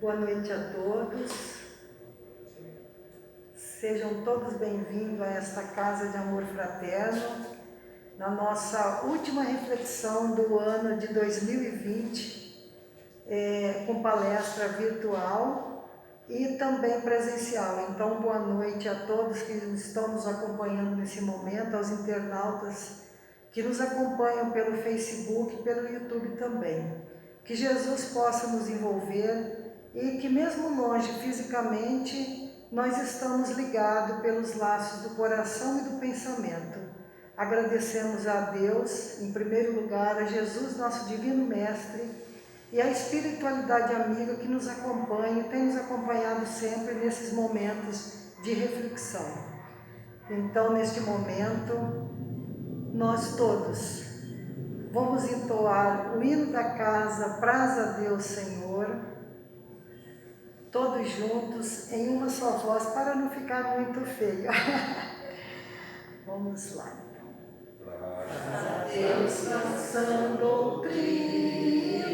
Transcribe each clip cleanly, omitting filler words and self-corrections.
Boa noite a todos. Sejam todos bem-vindos a esta Casa de Amor Fraterno, na nossa última reflexão do ano de 2020, com palestra virtual e também presencial. Então, boa noite a todos que estão nos acompanhando nesse momento, aos internautas que nos acompanham pelo Facebook e pelo YouTube também. Que Jesus possa nos envolver e que mesmo longe fisicamente, nós estamos ligados pelos laços do coração e do pensamento. Agradecemos a Deus, em primeiro lugar, a Jesus, nosso Divino Mestre, e a espiritualidade amiga que nos acompanha, tem nos acompanhado sempre nesses momentos de reflexão. Então, neste momento, nós todos vamos entoar o hino da casa, Praz a Deus, Senhor, todos juntos, em uma só voz, para não ficar muito feio. Vamos lá, então. Praz a Deus na sã doutrina,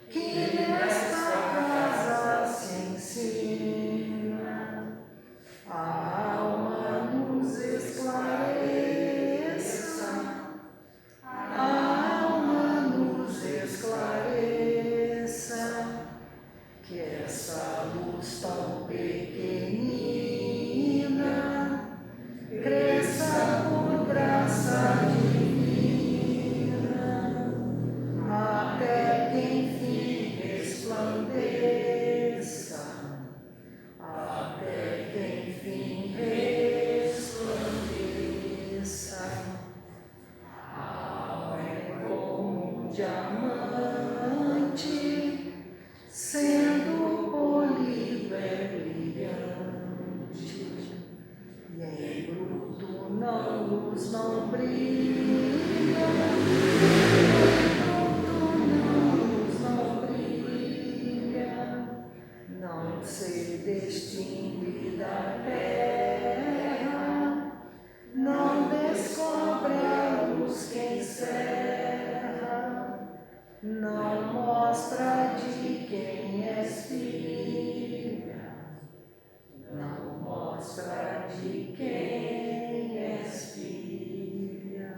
que nesta casa se ensina, a alma nos esclareça, a alma nos esclareça, que essa luz tão pequenina cresça por graça divina, até que enfim resplandeça, até que enfim resplandeça. A alma é como um diamante, sendo polido é brilhante, e em bruto não luz não brilha, em bruto não luz não brilha, não se distingue da terra, não descobre a luz quem encerra, não mostra de quem és filha, não mostra de quem és filha.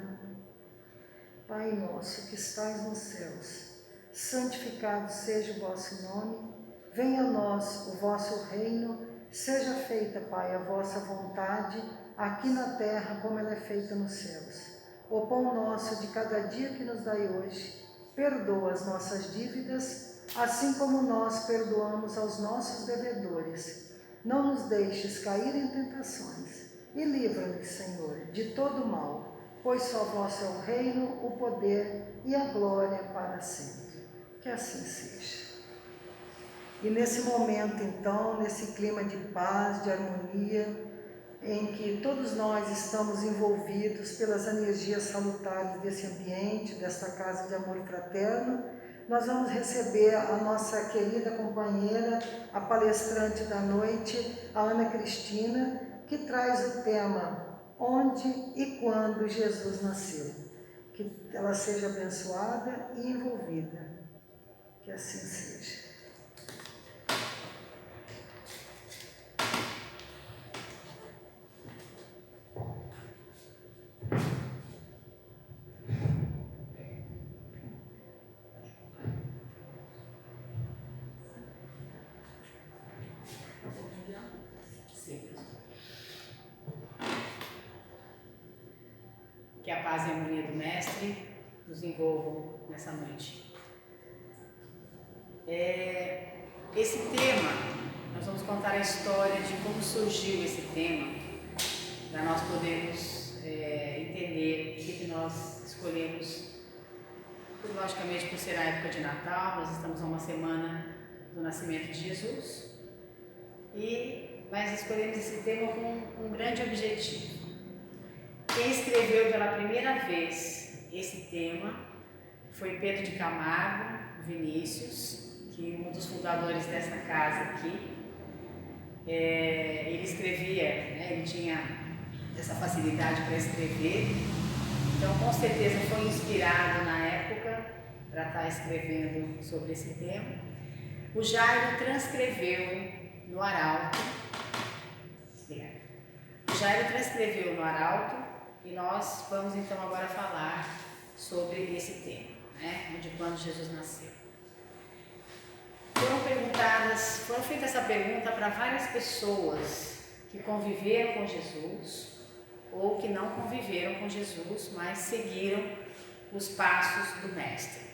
Pai nosso que estais nos céus, santificado seja o vosso nome, venha a nós o vosso reino, seja feita, Pai, a vossa vontade, aqui na terra como ela é feita nos céus. O pão nosso de cada dia que nos dai hoje, perdoa as nossas dívidas, assim como nós perdoamos aos nossos devedores. Não nos deixes cair em tentações e livra-nos, Senhor, de todo mal, pois só vosso é o reino, o poder e a glória para sempre. Que assim seja. E nesse momento, então, nesse clima de paz, de harmonia, em que todos nós estamos envolvidos pelas energias salutares desse ambiente, desta casa de amor fraterno, nós vamos receber a nossa querida companheira, a palestrante da noite, a Ana Cristina, que traz o tema Onde e Quando Jesus Nasceu. Que ela seja abençoada e envolvida. Que assim seja. Que a paz e a harmonia do Mestre nos envolvam nessa noite. Esse tema, nós vamos contar a história de como surgiu esse tema, para nós podermos entender o que nós escolhemos. Logicamente, por ser a época de Natal, nós estamos a uma semana do nascimento de Jesus, mas escolhemos esse tema com um grande objetivo. Quem escreveu pela primeira vez esse tema foi Pedro de Camargo Vinícius, que é um dos fundadores dessa casa aqui. Ele escrevia, ele tinha essa facilidade para escrever, então com certeza foi inspirado na época para estar escrevendo sobre esse tema. O Jairo transcreveu no arauto. O Jairo transcreveu no arauto e nós vamos então agora falar sobre esse tema, né? De quando Jesus nasceu. Foram feitas essa pergunta para várias pessoas que conviveram com Jesus ou que não conviveram com Jesus, mas seguiram os passos do Mestre.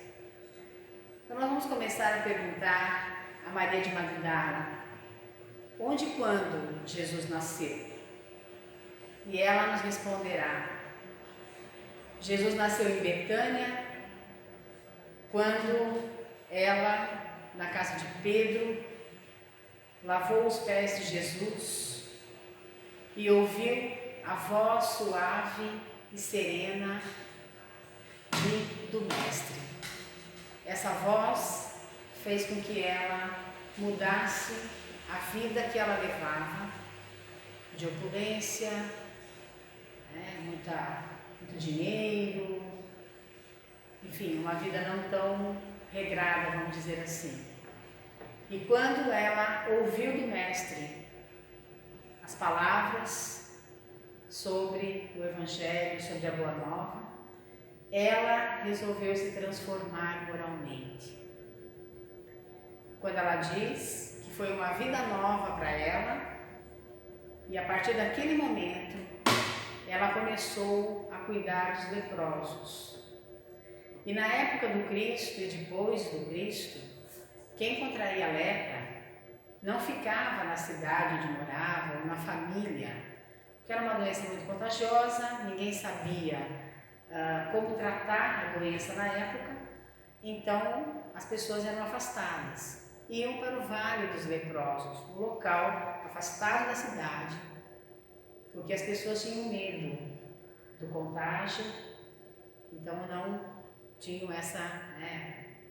Então nós vamos começar a perguntar a Maria de Magdala, onde e quando Jesus nasceu? E ela nos responderá: Jesus nasceu em Betânia, quando ela, na casa de Pedro, lavou os pés de Jesus e ouviu a voz suave e serena do Mestre. Essa voz fez com que ela mudasse a vida que ela levava, de opulência, muito dinheiro, enfim, uma vida não tão regrada, vamos dizer assim. E quando ela ouviu do Mestre as palavras sobre o Evangelho, sobre a Boa Nova, ela resolveu se transformar moralmente. Quando ela diz que foi uma vida nova para ela, e a partir daquele momento ela começou a cuidar dos leprosos. E na época do Cristo e depois do Cristo, quem contraía lepra não ficava na cidade onde morava ou na família, porque era uma doença muito contagiosa, ninguém sabia como tratar a doença na época, então as pessoas eram afastadas, iam para o Vale dos Leprosos, um local afastado da cidade, porque as pessoas tinham medo do contágio, então não tinham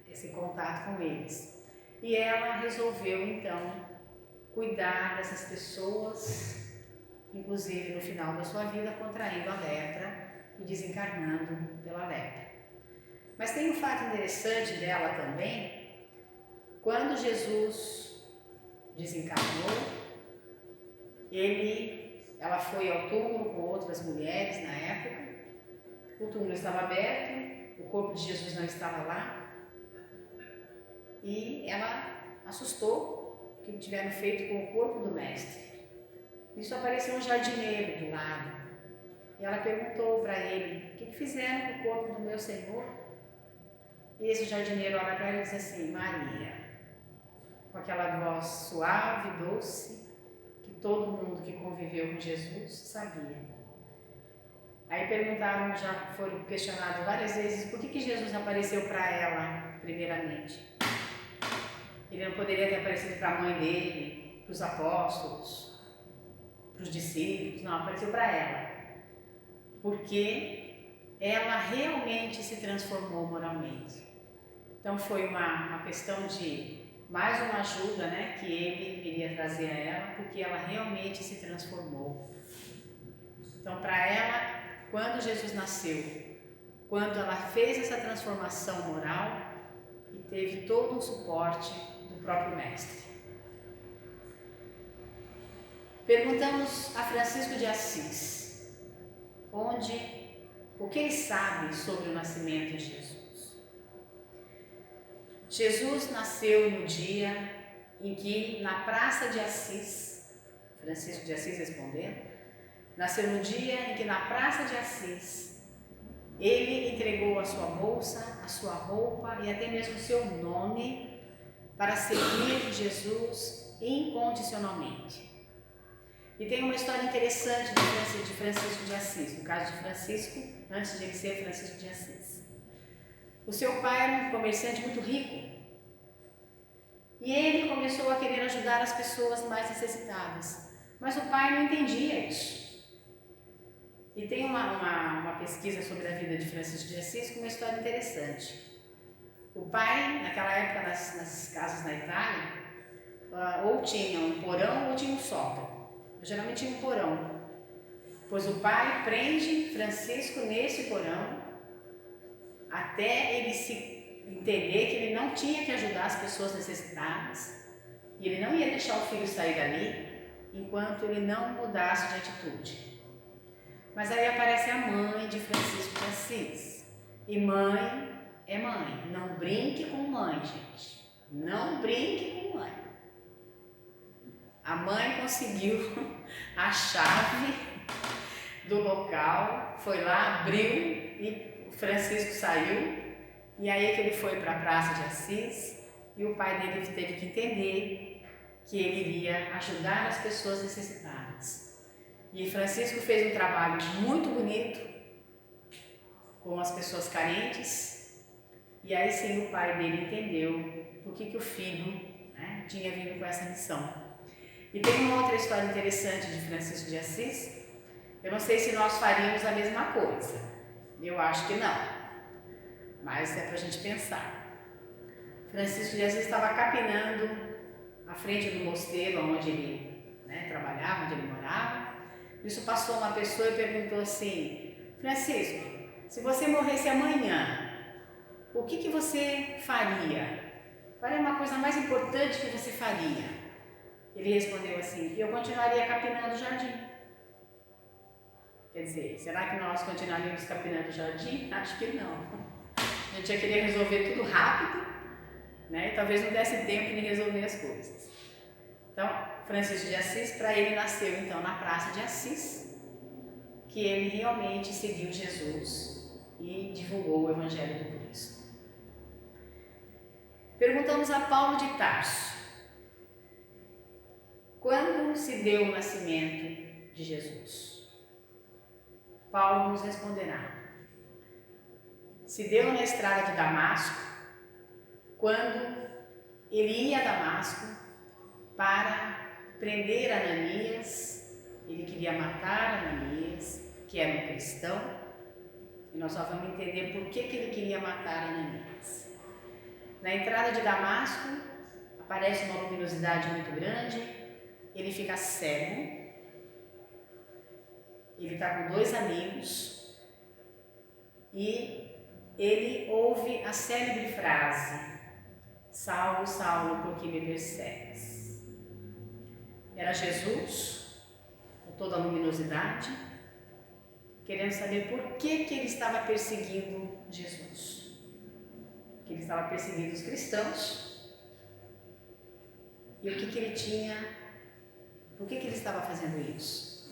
esse contato com eles. E ela resolveu então cuidar dessas pessoas, inclusive no final da sua vida contraindo a lepra e desencarnando pela lepra. Mas tem um fato interessante dela também. Quando Jesus desencarnou, ela foi ao túmulo com outras mulheres na época. O túmulo estava aberto, o corpo de Jesus não estava lá, e ela assustou o que tiveram feito com o corpo do Mestre. Isso apareceu um jardineiro do lado, e ela perguntou para ele: o que fizeram com o corpo do meu Senhor? E esse jardineiro olha para ela e diz assim: Maria, com aquela voz suave, doce, que todo mundo que conviveu com Jesus sabia. Aí perguntaram, já foram questionados várias vezes, por que Jesus apareceu para ela primeiramente? Ele não poderia ter aparecido para a mãe dele, para os apóstolos, para os discípulos, não, apareceu para ela. Porque ela realmente se transformou moralmente. Então foi uma questão de mais uma ajuda, que ele iria trazer a ela, porque ela realmente se transformou. Então para ela, quando Jesus nasceu, quando ela fez essa transformação moral e teve todo um suporte do próprio Mestre. Perguntamos a Francisco de Assis, o que ele sabe sobre o nascimento de Jesus. Jesus nasceu no dia em que, na Praça de Assis, Francisco de Assis respondendo, nasceu no dia em que na Praça de Assis ele entregou a sua bolsa, a sua roupa e até mesmo o seu nome para seguir Jesus incondicionalmente. E tem uma história interessante de Francisco de Assis, no caso de Francisco, antes de ele ser Francisco de Assis. O seu pai era um comerciante muito rico e ele começou a querer ajudar as pessoas mais necessitadas, mas o pai não entendia isso. E tem uma pesquisa sobre a vida de Francisco de Assis com uma história interessante. O pai, naquela época, nas casas na Itália, ou tinha um porão ou tinha um sótão. Geralmente tinha um porão, pois o pai prende Francisco nesse porão até ele se entender que ele não tinha que ajudar as pessoas necessitadas e ele não ia deixar o filho sair dali enquanto ele não mudasse de atitude. Mas aí aparece a mãe de Francisco de Assis. E mãe é mãe. Não brinque com mãe, gente. Não brinque com mãe. A mãe conseguiu a chave do local, foi lá, abriu e Francisco saiu. E aí que ele foi para a Praça de Assis e o pai dele teve que entender que ele iria ajudar as pessoas necessitadas. E Francisco fez um trabalho muito bonito com as pessoas carentes. E aí sim o pai dele entendeu por que o filho, né, tinha vindo com essa missão. E tem uma outra história interessante de Francisco de Assis. Eu não sei se nós faríamos a mesma coisa. Eu acho que não. Mas é para a gente pensar. Francisco de Assis estava capinando à frente do mosteiro onde ele, né, trabalhava, onde ele morava. Isso passou uma pessoa e perguntou assim: Francisco, se você morresse amanhã, o que você faria? Qual é uma coisa mais importante que você faria? Ele respondeu assim: eu continuaria capinando o jardim. Quer dizer, será que nós continuaríamos capinando o jardim? Acho que não. A gente ia querer resolver tudo rápido, né? E talvez não desse tempo de resolver as coisas. Então, Francisco de Assis, para ele nasceu então na Praça de Assis, que ele realmente seguiu Jesus e divulgou o Evangelho do Cristo. Perguntamos a Paulo de Tarso: quando se deu o nascimento de Jesus? Paulo nos responderá: se deu na estrada de Damasco, quando ele ia a Damasco para prender Ananias. Ele queria matar Ananias, que era um cristão, e nós só vamos entender por que ele queria matar Ananias. Na entrada de Damasco, aparece uma luminosidade muito grande, ele fica cego, ele está com 2 amigos, e ele ouve a célebre frase: Saulo, Saulo, por que me persegues? Era Jesus, com toda a luminosidade, querendo saber por que ele estava perseguindo Jesus. Que ele estava perseguindo os cristãos. E o que ele tinha, por que ele estava fazendo isso?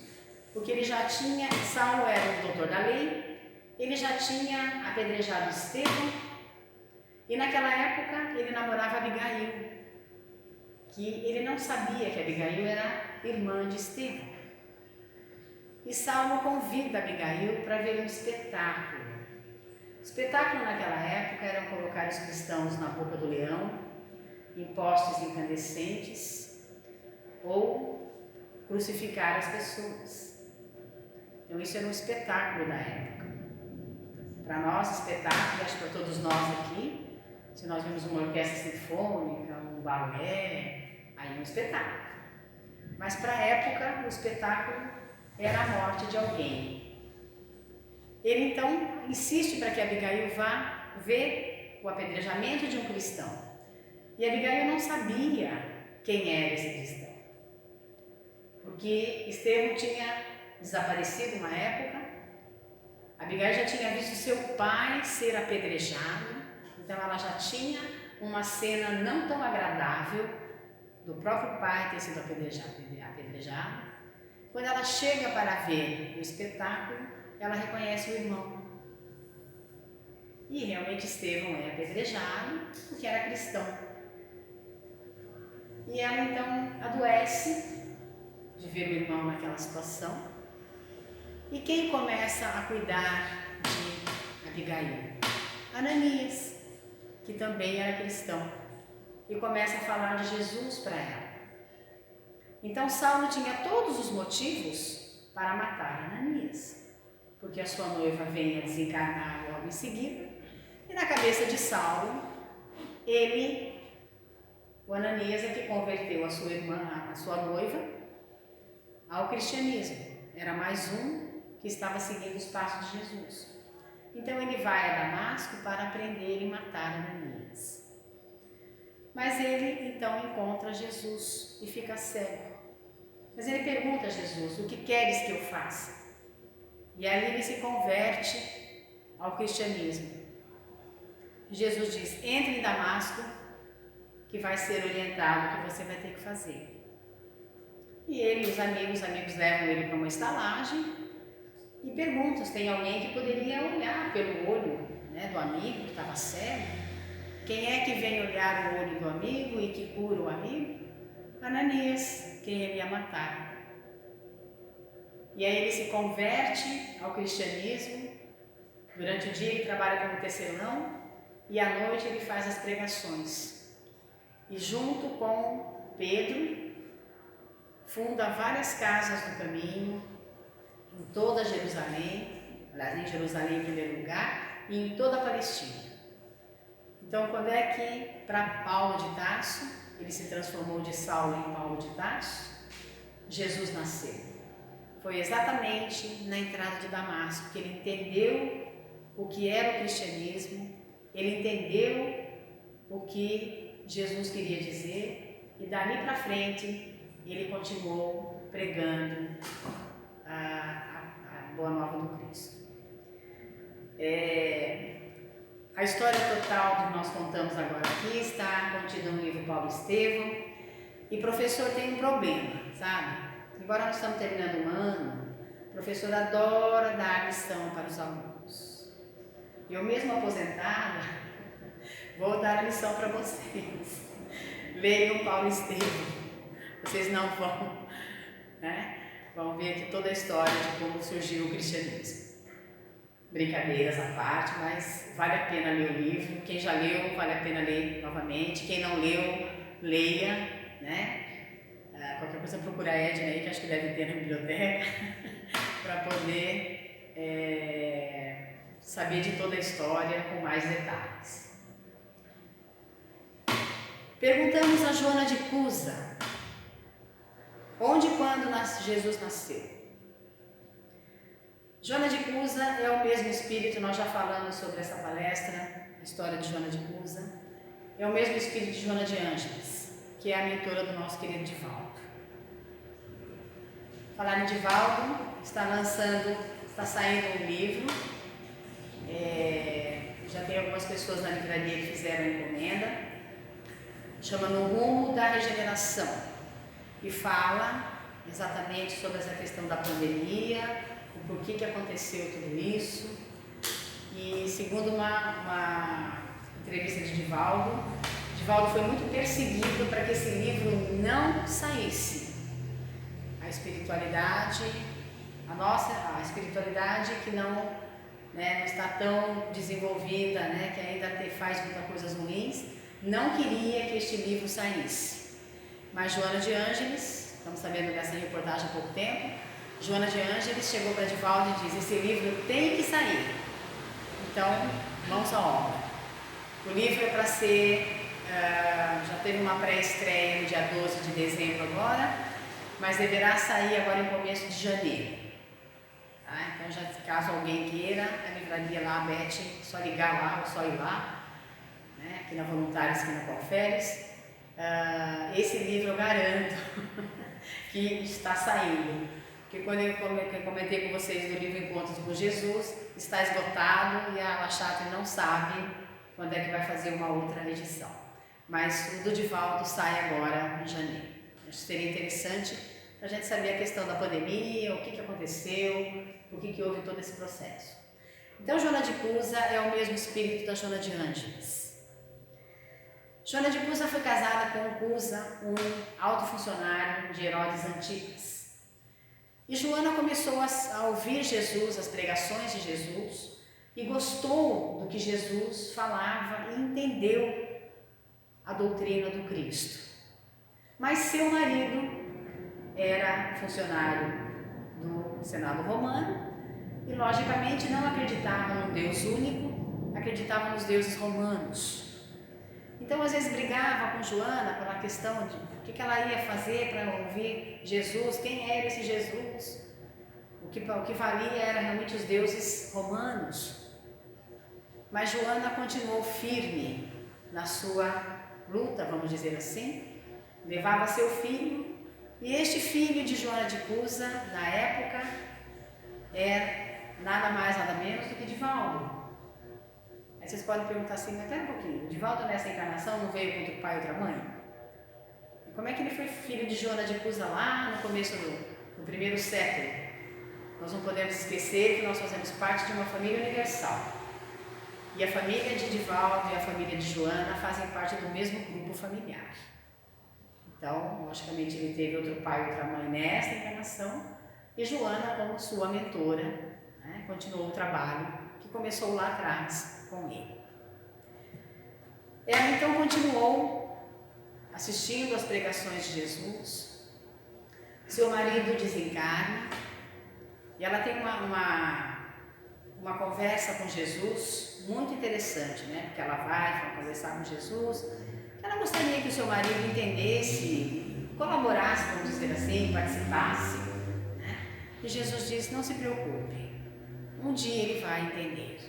Porque ele já tinha, Saulo era um doutor da lei, ele já tinha apedrejado Estevão, e naquela época ele namorava Abigail, que ele não sabia que Abigail era irmã de Estevão. E Saulo convida Abigail para ver um espetáculo. O espetáculo naquela época era colocar os cristãos na boca do leão, em postes incandescentes, ou crucificar as pessoas. Então isso era um espetáculo da época. Para nós, espetáculo, acho que para todos nós aqui, se nós vimos uma orquestra sinfônica, um balé, aí é um espetáculo. Mas para a época, o espetáculo era a morte de alguém. Ele então insiste para que Abigail vá ver o apedrejamento de um cristão. E Abigail não sabia quem era esse cristão, porque Estevão tinha desaparecido uma época. Abigail já tinha visto seu pai ser apedrejado, então ela já tinha uma cena não tão agradável do próprio pai ter sido apedrejado. Quando ela chega para ver o espetáculo, ela reconhece o irmão. E realmente Estevão é apedrejado porque era cristão. E ela então adoece de ver o irmão naquela situação. E quem começa a cuidar de Abigail? Ananias, que também era cristão, e começa a falar de Jesus para ela. Então Saulo tinha todos os motivos para matar Ananias, porque a sua noiva vem a desencarnar logo em seguida, e na cabeça de Saulo, o Ananias é que converteu a sua irmã, a sua noiva, ao cristianismo. Era mais um que estava seguindo os passos de Jesus. Então ele vai a Damasco para prender e matar Ananias. Mas ele então encontra Jesus e fica cego. Mas ele pergunta a Jesus: o que queres que eu faça? E ali ele se converte ao cristianismo. Jesus diz: entre em Damasco, que vai ser orientado o que você vai ter que fazer. E ele e os amigos levam ele para uma estalagem e perguntam se tem alguém que poderia olhar pelo olho, né, do amigo que estava cego. Quem é que vem olhar o olho do amigo e que cura o amigo? Ananias, quem ele ia matar. E aí ele se converte ao cristianismo. Durante o dia ele trabalha como tecelão e à noite ele faz as pregações. E junto com Pedro, funda várias casas no caminho, em toda Jerusalém, aliás, em Jerusalém em primeiro lugar, e em toda a Palestina. Então, quando é que para Paulo de Tarso, ele se transformou de Saulo em Paulo de Tarso, Jesus nasceu. Foi exatamente na entrada de Damasco que ele entendeu o que era o cristianismo, ele entendeu o que Jesus queria dizer, e dali para frente ele continuou pregando a Boa Nova do Cristo. A história total que nós contamos agora aqui está contida no livro Paulo Estevão. E professor tem um problema, sabe? Agora nós estamos terminando um ano, o professor adora dar lição para os alunos. Eu mesmo aposentada, vou dar a lição para vocês. Leiam Paulo Estevão. Vocês não vão, né? Vão ver aqui toda a história de como surgiu o cristianismo. Brincadeiras à parte, mas vale a pena ler o livro. Quem já leu, vale a pena ler novamente. Quem não leu, leia, né? Qualquer coisa procura a Edna aí, que acho que deve ter na biblioteca, para poder saber de toda a história com mais detalhes. Perguntamos a Joana de Cusa, onde e quando Jesus nasceu? Joana de Cusa é o mesmo espírito, nós já falamos sobre essa palestra, a história de Joana de Cusa. É o mesmo espírito de Joana de Ângeles, que é a mentora do nosso querido Divaldo. Falar em Divaldo, está saindo um livro, já tem algumas pessoas na livraria que fizeram a encomenda, chama No Rumo da Regeneração, e fala exatamente sobre essa questão da pandemia, o porquê que aconteceu tudo isso. E segundo uma entrevista de Divaldo foi muito perseguido para que esse livro não saísse. A espiritualidade, a espiritualidade que não está tão desenvolvida, que ainda faz muitas coisas ruins, não queria que este livro saísse. Mas Joana de Ângeles, estamos sabendo dessa reportagem há pouco tempo, Joana de Ângeles chegou para Divaldo e disse: esse livro tem que sair. Então, mãos à obra. O livro é para ser, já teve uma pré-estreia no dia 12 de dezembro agora, mas deverá sair agora em começo de janeiro. Tá? Então, já, caso alguém queira, a livraria lá, a Beth, só ligar lá ou só ir lá, aqui na Voluntários, aqui na Conferes. Esse livro eu garanto que está saindo, porque quando eu comentei com vocês do livro Encontros com Jesus, está esgotado e a La Chatre não sabe quando é que vai fazer uma outra edição, mas o do Divaldo sai agora em janeiro. Acho que seria interessante para a gente saber a questão da pandemia, o que aconteceu, por que houve todo esse processo. Então, Joana de Cusa é o mesmo espírito da Joana de Ângeles. Joana de Cusa foi casada com Cusa, um alto funcionário de Herodes Antipas. E Joana começou a ouvir Jesus, as pregações de Jesus, e gostou do que Jesus falava e entendeu a doutrina do Cristo. Mas seu marido era funcionário do Senado Romano e, logicamente, não acreditava num Deus único, acreditava nos deuses romanos. Então, às vezes, brigava com Joana pela questão de o que ela ia fazer para ouvir Jesus, quem era esse Jesus. O que valia era realmente os deuses romanos. mas Joana continuou firme na sua luta, vamos dizer assim. Levava seu filho, e este filho de Joana de Cusa, na época, é nada mais, nada menos do que Divaldo. Aí vocês podem perguntar assim, mas espera um pouquinho, Divaldo nessa encarnação não veio contra o pai e outra mãe? E como é que ele foi filho de Joana de Cusa lá no começo do primeiro século? Nós não podemos esquecer que nós fazemos parte de uma família universal. E a família de Divaldo e a família de Joana fazem parte do mesmo grupo familiar. Então, logicamente, ele teve outro pai e outra mãe nesta encarnação, e Joana, como sua mentora, né, continuou o trabalho que começou lá atrás com ele. Ela então continuou assistindo às pregações de Jesus. Seu marido desencarna e ela tem uma conversa com Jesus muito interessante, né? Porque ela vai conversar com Jesus. Ela gostaria que o seu marido entendesse, colaborasse, vamos dizer assim, participasse, né? E Jesus disse: não se preocupe, um dia ele vai entender.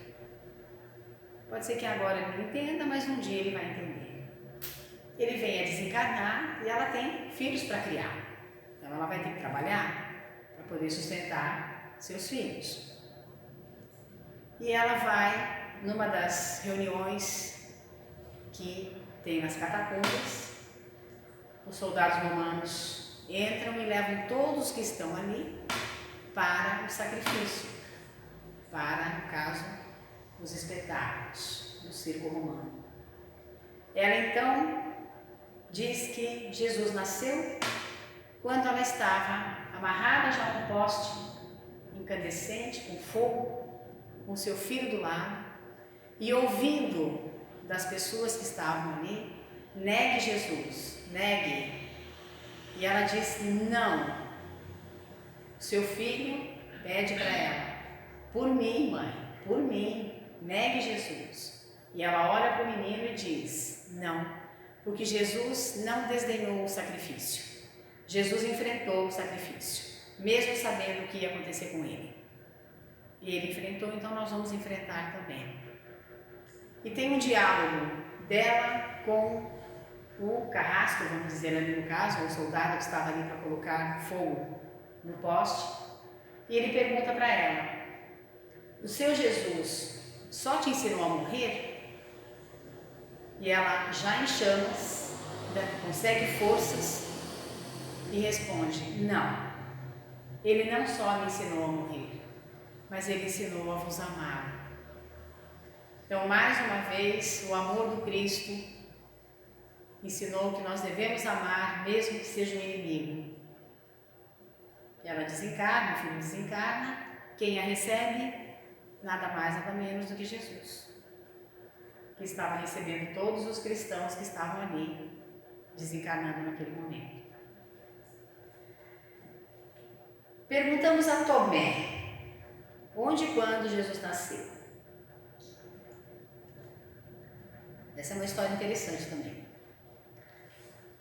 Pode ser que agora ele não entenda, mas um dia ele vai entender. Ele vem a desencarnar e ela tem filhos para criar. Então ela vai ter que trabalhar para poder sustentar seus filhos. E ela vai numa das reuniões que tem nas catacumbas. Os soldados romanos entram e levam todos que estão ali para o sacrifício, para, no caso, os espetáculos do circo romano. Ela então diz que Jesus nasceu quando ela estava amarrada já a um poste incandescente, com fogo, com seu filho do lado, e ouvindo das pessoas que estavam ali: negue Jesus, negue. E ela diz: não. Seu filho pede para ela: por mim, mãe, por mim, negue Jesus. E ela olha para o menino e diz: não, porque Jesus não desdenhou o sacrifício. Jesus enfrentou o sacrifício, mesmo sabendo o que ia acontecer com ele. E ele enfrentou, então nós vamos enfrentar também. E tem um diálogo dela com o carrasco, vamos dizer ali no caso, o soldado que estava ali para colocar fogo no poste. E ele pergunta para ela: o seu Jesus só te ensinou a morrer? E ela, já em chamas, consegue forças e responde: não, ele não só me ensinou a morrer, mas ele ensinou a vos amar. Então, mais uma vez, o amor do Cristo ensinou que nós devemos amar mesmo que seja um inimigo. Ela desencarna, o filho desencarna, quem a recebe? Nada mais, nada menos do que Jesus, que estava recebendo todos os cristãos que estavam ali, desencarnando naquele momento. Perguntamos a Tomé: onde e quando Jesus nasceu? Essa é uma história interessante também.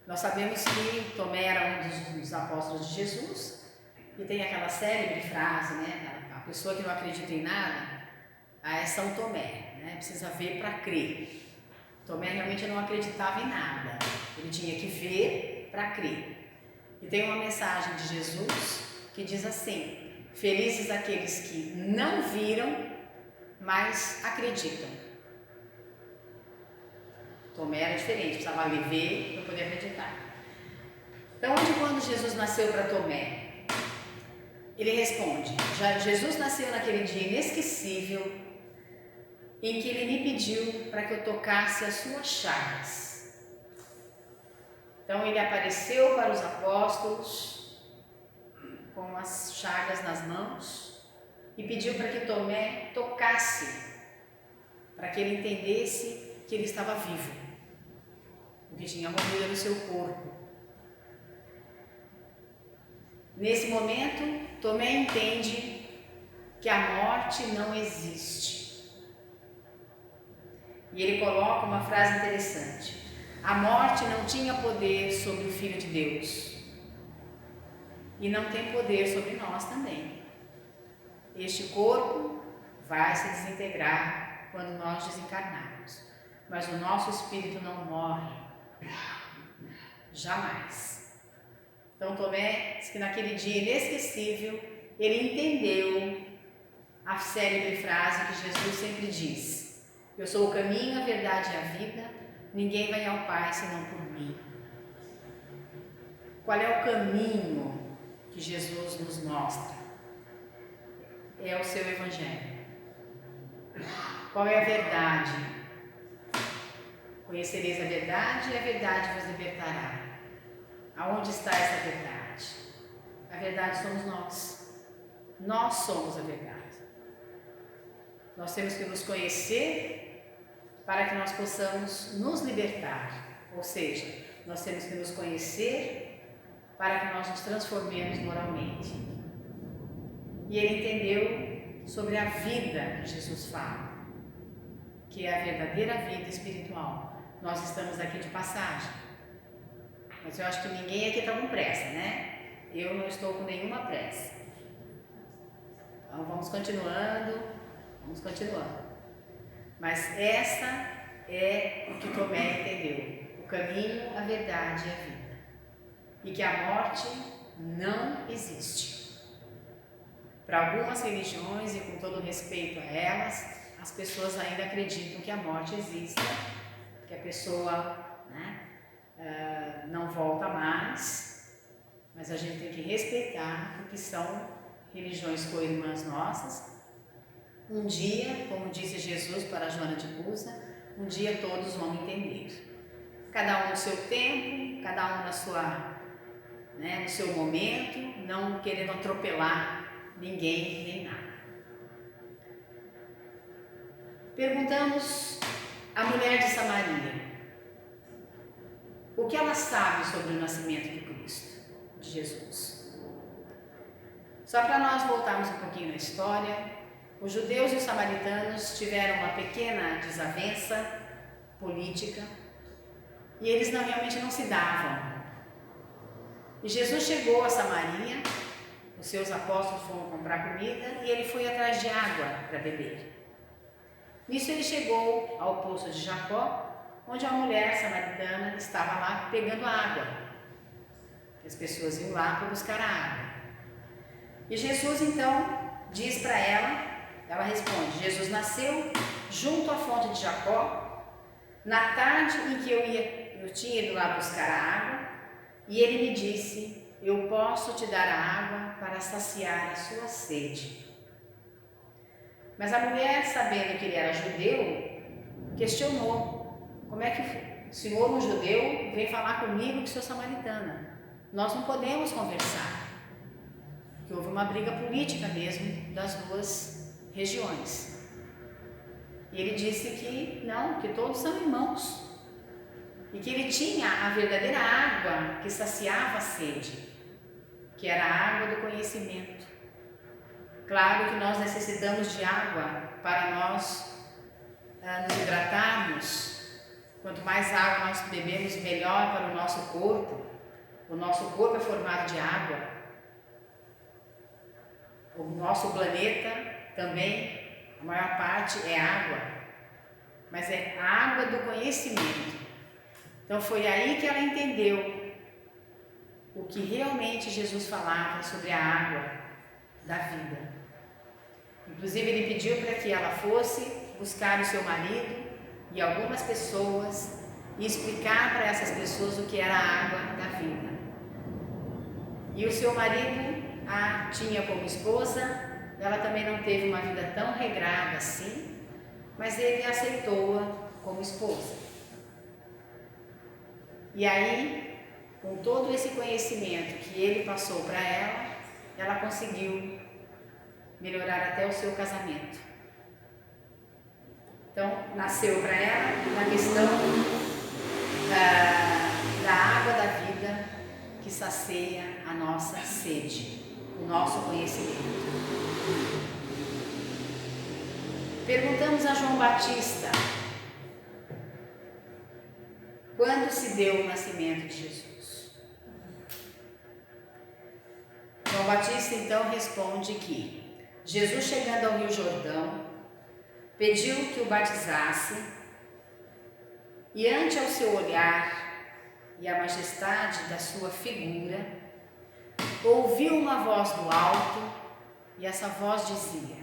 Nós sabemos que Tomé era um dos apóstolos de Jesus, e tem aquela célebre frase, né? A pessoa que não acredita em nada, é São Tomé, né? Precisa ver para crer. Tomé realmente não acreditava em nada, ele tinha que ver para crer. E tem uma mensagem de Jesus que diz assim: felizes aqueles que não viram, mas acreditam. Tomé era diferente, precisava ver para poder acreditar. Então, onde e quando Jesus nasceu para Tomé? Ele responde: Jesus nasceu naquele dia inesquecível em que ele me pediu para que eu tocasse as suas chagas. Então ele apareceu para os apóstolos com as chagas nas mãos e pediu para que Tomé tocasse, para que ele entendesse que ele estava vivo, o que tinha morrido no seu corpo. Nesse momento, Tomé entende que a morte não existe. E ele coloca uma frase interessante: a morte não tinha poder sobre o Filho de Deus e não tem poder sobre nós também. Este corpo vai se desintegrar quando nós desencarnarmos, mas o nosso espírito não morre, jamais. Então Tomé diz que naquele dia inesquecível ele entendeu a célebre frase que Jesus sempre diz: eu sou o caminho, a verdade e a vida, ninguém vai ao Pai senão por mim. Qual é o caminho que Jesus nos mostra? É o seu Evangelho. Qual é a verdade? Conhecereis a verdade e a verdade vos libertará. Aonde está essa verdade? A verdade somos nós. Nós somos a verdade. Nós temos que nos conhecer para que nós possamos nos libertar. Ou seja, nós temos que nos conhecer para que nós nos transformemos moralmente. E ele entendeu sobre a vida que Jesus fala, que é a verdadeira vida espiritual. Nós estamos aqui de passagem, mas eu acho que ninguém aqui está com pressa, né? Eu não estou com nenhuma pressa. Então vamos continuando. Mas essa é o que Tomé entendeu: o caminho, a verdade e a vida. E que a morte não existe. Para algumas religiões, e com todo respeito a elas, as pessoas ainda acreditam que a morte existe, que a pessoa não volta mais, mas a gente tem que respeitar, porque são religiões co-irmãs nossas. Um dia, como disse Jesus para Joana de Busa, um dia todos vão entender. Cada um no seu tempo, cada um no seu momento, não querendo atropelar ninguém nem nada. Perguntamos à mulher de Samaria o que ela sabe sobre o nascimento de Cristo, de Jesus. Só para nós voltarmos um pouquinho na história, os judeus e os samaritanos tiveram uma pequena desavença política e eles realmente não se davam. E Jesus chegou a Samaria, os seus apóstolos foram comprar comida e ele foi atrás de água para beber. Nisso ele chegou ao poço de Jacó, onde uma mulher samaritana estava lá pegando água. As pessoas iam lá para buscar a água. E Jesus então diz para ela responde: Jesus nasceu junto à fonte de Jacó, na tarde em que eu tinha ido lá buscar a água, e ele me disse: eu posso te dar a água para saciar a sua sede. Mas a mulher, sabendo que ele era judeu, questionou: como é que o senhor, um judeu, vem falar comigo que sou samaritana? Nós não podemos conversar. Porque houve uma briga política mesmo das duas regiões. E ele disse que não, que todos são irmãos. E que ele tinha a verdadeira água que saciava a sede, que era a água do conhecimento. Claro que nós necessitamos de água para nós nos hidratarmos. Quanto mais água nós bebemos, melhor para o nosso corpo. O nosso corpo é formado de água. O nosso planeta também, a maior parte é água. Mas é a água do conhecimento. Então foi aí que ela entendeu o que realmente Jesus falava sobre a água da vida. Inclusive ele pediu para que ela fosse buscar o seu marido e algumas pessoas e explicar para essas pessoas o que era a água da vida. E o seu marido a tinha como esposa, ela também não teve uma vida tão regrada assim, mas ele aceitou-a como esposa. E aí, com todo esse conhecimento que ele passou para ela conseguiu melhorar até o seu casamento. Então, nasceu para ela a questão da água da vida que sacia a nossa sede, o nosso conhecimento. Perguntamos a João Batista: quando se deu o nascimento de Jesus? João Batista então responde que Jesus, chegando ao Rio Jordão, pediu que o batizasse, e ante ao seu olhar e a majestade da sua figura, ouviu uma voz do alto, e essa voz dizia: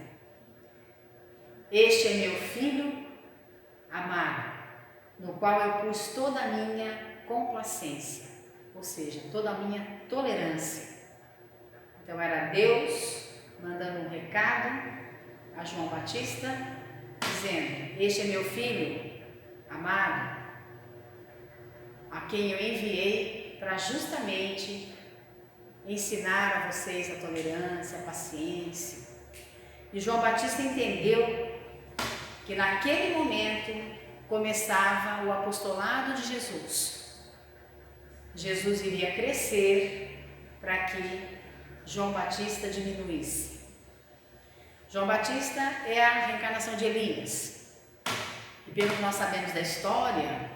Este é meu filho amado, no qual eu pus toda a minha complacência, ou seja, toda a minha tolerância. Então era Deus mandando um recado a João Batista, dizendo: Este é meu filho amado, a quem eu enviei para justamente ensinar a vocês a tolerância, a paciência. E João Batista entendeu que naquele momento começava o apostolado de Jesus. Jesus iria crescer para que João Batista diminuísse. João Batista é a reencarnação de Elias. E pelo que nós sabemos da história,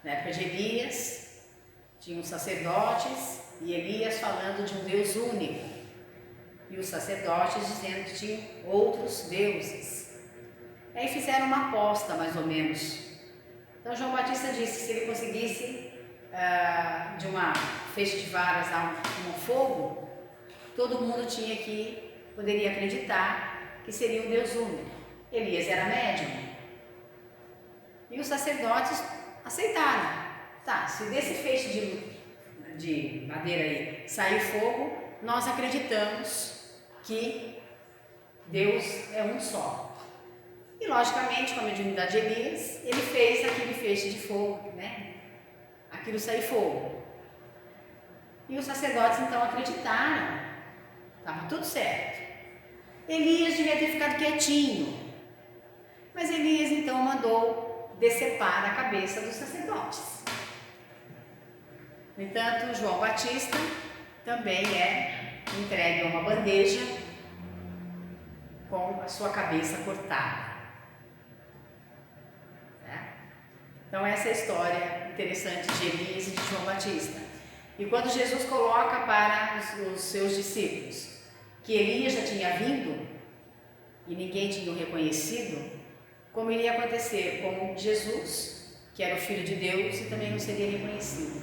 na época de Elias, tinham sacerdotes e Elias falando de um Deus único. E os sacerdotes dizendo que tinham outros deuses. Aí fizeram uma aposta, mais ou menos. Então João Batista disse que se ele conseguisse de uma feixe de varas a um fogo, todo mundo poderia acreditar que seria um Deus único. Elias era médium. E os sacerdotes aceitaram. Tá, se desse feixe de madeira aí sair fogo, nós acreditamos que Deus é um só. E logicamente, com a mediunidade de Elias, ele fez aquele feixe de fogo, né? Aquilo sair fogo. E os sacerdotes então acreditaram, estava tudo certo. Elias devia ter ficado quietinho, mas Elias então mandou decepar a cabeça dos sacerdotes. No entanto, João Batista também é entregue a uma bandeja com a sua cabeça cortada. Então essa é a história interessante de Elias e de João Batista. E quando Jesus coloca para os seus discípulos que Elias já tinha vindo e ninguém tinha o reconhecido, como iria acontecer com Jesus, que era o Filho de Deus, e também não seria reconhecido.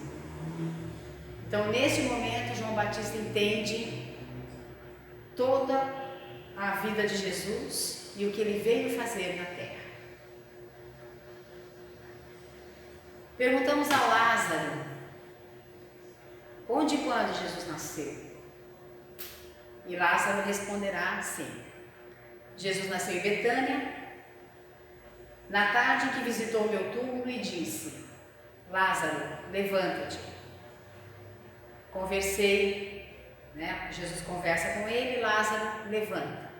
Então nesse momento João Batista entende toda a vida de Jesus e o que ele veio fazer na terra. Perguntamos a Lázaro onde e quando Jesus nasceu. E Lázaro responderá assim: Jesus nasceu em Betânia, na tarde em que visitou meu túmulo e disse: Lázaro, levanta-te. Conversei, Jesus conversa com ele, Lázaro levanta.